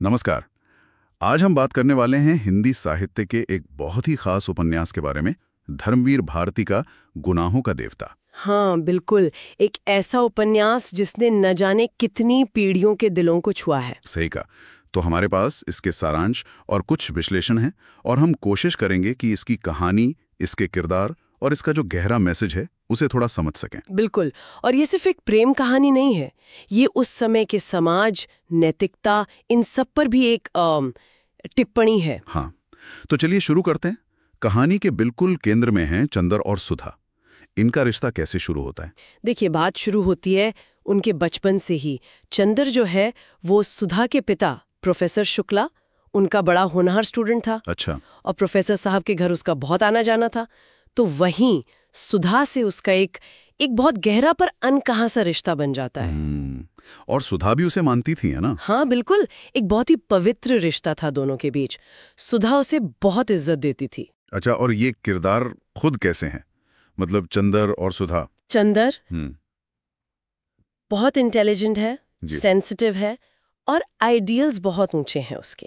नमस्कार। आज हम बात करने वाले हैं हिंदी साहित्य के एक बहुत ही खास उपन्यास के बारे में, धर्मवीर भारती का गुनाहों का देवता। हाँ बिल्कुल। एक ऐसा उपन्यास जिसने न जाने कितनी पीढ़ियों के दिलों को छुआ है। सही कहा। तो हमारे पास इसके सारांश और कुछ विश्लेषण हैं और हम कोशिश करेंगे कि इसकी कहानी, इसके किरदार और इसका जो गहरा मैसेज है उसे थोड़ा समझ सकें। बिल्कुल। और ये सिर्फ एक प्रेम कहानी नहीं है, ये उस समय के समाज, नैतिकता, इन सब पर भी एक टिप्पणी है। हाँ, तो चलिए शुरू करते हैं। कहानी के बिल्कुल केंद्र में हैं चंदर और सुधा। इनका रिश्ता कैसे शुरू होता है? देखिए, बात शुरू होती है उनके बचपन से ही। चंदर जो है वो सुधा के पिता प्रोफेसर शुक्ला, उनका बड़ा होनहार स्टूडेंट था। अच्छा। और प्रोफेसर साहब के घर उसका बहुत आना जाना था। तो वहीं सुधा से उसका एक बहुत गहरा पर अनकहा सा रिश्ता बन जाता है। और सुधा भी उसे मानती थी, है ना? हाँ बिल्कुल, एक बहुत ही पवित्र रिश्ता था दोनों के बीच। सुधा उसे बहुत इज्जत देती थी। अच्छा, और ये किरदार खुद कैसे हैं? मतलब चंदर और सुधा। चंदर हम्म। बहुत इंटेलिजेंट है, जी। सेंसिटिव है और आइडियल्स बहुत ऊंचे हैं उसके।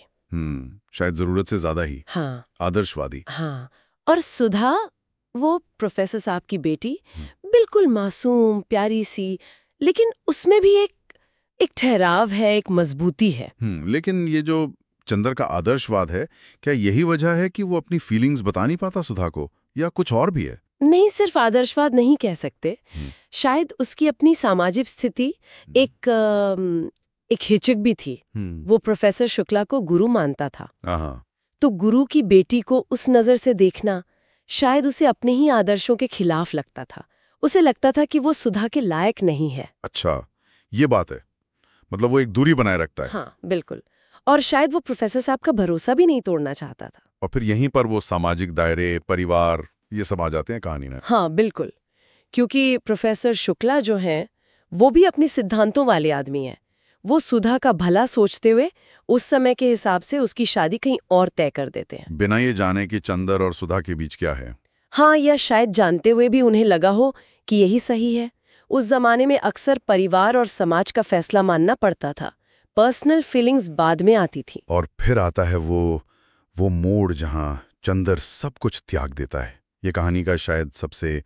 शायद जरूरत से ज्यादा ही। हाँ आदर्शवादी। हाँ। और सुधा, वो प्रोफेसर साहब की बेटी, बिल्कुल मासूम प्यारी सी, लेकिन उसमें भी एक ठहराव है, एक मजबूती है। लेकिन ये जो चंदर का आदर्शवाद है, क्या यही वजह है कि वो अपनी फीलिंग्स बता नहीं पाता सुधा को, या कुछ और भी है? नहीं, सिर्फ आदर्शवाद नहीं कह सकते। शायद उसकी अपनी सामाजिक स्थिति, एक हिचक भी थी। वो प्रोफेसर शुक्ला को गुरु मानता था। तो गुरु की बेटी को उस नजर से देखना शायद उसे अपने ही आदर्शों के खिलाफ लगता था। उसे लगता था कि वो सुधा के लायक नहीं है। अच्छा, ये बात है। मतलब वो एक दूरी बनाए रखता है। हाँ बिल्कुल। और शायद वो प्रोफेसर साहब का भरोसा भी नहीं तोड़ना चाहता था। और फिर यहीं पर वो सामाजिक दायरे, परिवार, ये सब आ जाते हैं कहानी में। हाँ बिल्कुल, क्योंकि प्रोफेसर शुक्ला जो हैं वो भी अपने सिद्धांतों वाले आदमी हैं। वो सुधा का भला सोचते हुए उस समय के हिसाब से उसकी शादी कहीं और तय कर देते हैं, बिना ये जाने कि चंदर और सुधा के बीच क्या है। हाँ, या शायद जानते हुए भी उन्हें लगा हो कि यही सही है। उस जमाने में अक्सर परिवार और समाज का फैसला मानना पड़ता था, पर्सनल फीलिंग्स बाद में आती थी। और फिर आता है वो मोड़ जहां चंदर सब कुछ त्याग देता है। ये कहानी का शायद सबसे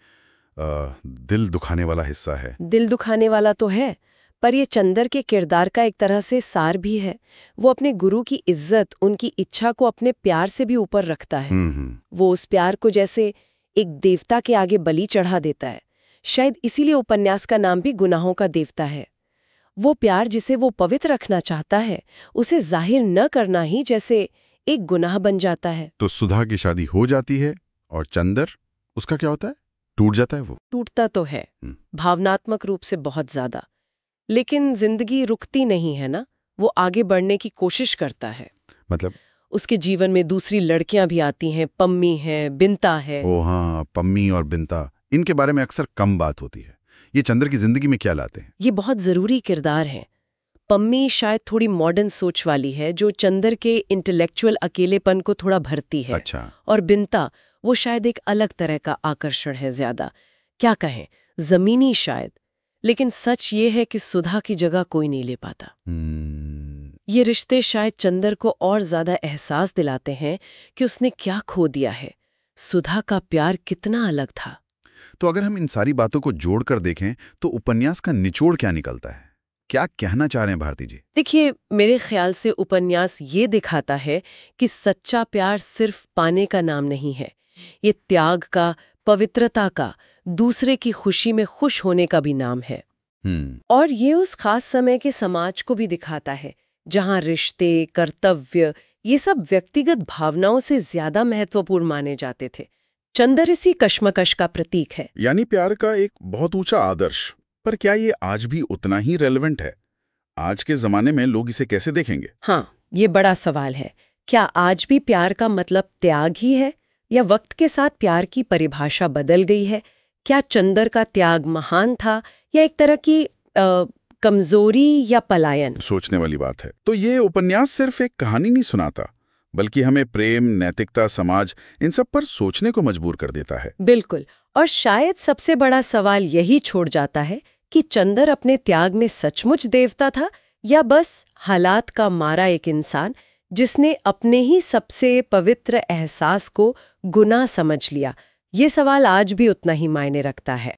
दिल दुखाने वाला हिस्सा है। दिल दुखाने वाला तो है, पर ये चंदर के किरदार का एक तरह से सार भी है। वो अपने गुरु की इज्जत, उनकी इच्छा को अपने प्यार से भी ऊपर रखता है। वो उस प्यार को जैसे एक देवता के आगे बलि चढ़ा देता है। शायद इसीलिए उपन्यास का नाम भी गुनाहों का देवता है। वो प्यार जिसे वो पवित्र रखना चाहता है, उसे जाहिर न करना ही जैसे एक गुनाह बन जाता है। तो सुधा की शादी हो जाती है और चंदर, उसका क्या होता है? टूट जाता है वो? टूटता तो है, भावनात्मक रूप से बहुत ज्यादा, लेकिन जिंदगी रुकती नहीं है ना। वो आगे बढ़ने की कोशिश करता है। मतलब? उसके जीवन में दूसरी लड़कियां भी आती हैं, पम्मी है, बिंता है। ओ हाँ, पम्मी और बिंता, इनके बारे में अक्सर कम बात होती है। ये चंदर की जिंदगी में क्या लाते हैं? ये बहुत जरूरी किरदार हैं। पम्मी शायद थोड़ी मॉडर्न सोच वाली है, जो चंदर के इंटेलेक्चुअल अकेलेपन को थोड़ा भरती है। अच्छा। और बिंता, वो शायद एक अलग तरह का आकर्षण है, ज्यादा क्या कहें, जमीनी शायद। लेकिन सच ये है कि सुधा की जगह कोई नहीं ले पाता। ये रिश्ते शायद चंदर को और ज्यादा एहसास दिलाते हैं कि उसने क्या खो दिया है। सुधा का प्यार कितना अलग था। तो अगर हम इन सारी बातों को जोड़कर देखें तो उपन्यास का निचोड़ क्या निकलता है? क्या कहना चाह रहे हैं भारती जी? देखिए, मेरे ख्याल से उपन्यास ये दिखाता है कि सच्चा प्यार सिर्फ पाने का नाम नहीं है। ये त्याग का, पवित्रता का, दूसरे की खुशी में खुश होने का भी नाम है। और ये उस खास समय के समाज को भी दिखाता है जहां रिश्ते, कर्तव्य, ये सब व्यक्तिगत भावनाओं से ज्यादा महत्वपूर्ण माने जाते थे। चंदर इसी कश्मकश का प्रतीक है। यानी प्यार का एक बहुत ऊंचा आदर्श। पर क्या ये आज भी उतना ही रेलेवेंट है? आज के जमाने में लोग इसे कैसे देखेंगे? हाँ, ये बड़ा सवाल है। क्या आज भी प्यार का मतलब त्याग ही है, या वक्त के साथ प्यार की परिभाषा बदल गई है? क्या चंदर का त्याग महान था, या एक तरह की कमजोरी या पलायन? सोचने वाली बात है। तो ये उपन्यास सिर्फ एक कहानी नहीं सुनाता, बल्कि हमें प्रेम, नैतिकता, समाज, इन सब पर सोचने को मजबूर कर देता है। बिल्कुल। और शायद सबसे बड़ा सवाल यही छोड़ जाता है कि चंदर अपने त्याग में सचमुच देवता था, या बस हालात का मारा एक इंसान जिसने अपने ही सबसे पवित्र एहसास को गुनाह समझ लिया? ये सवाल आज भी उतना ही मायने रखता है।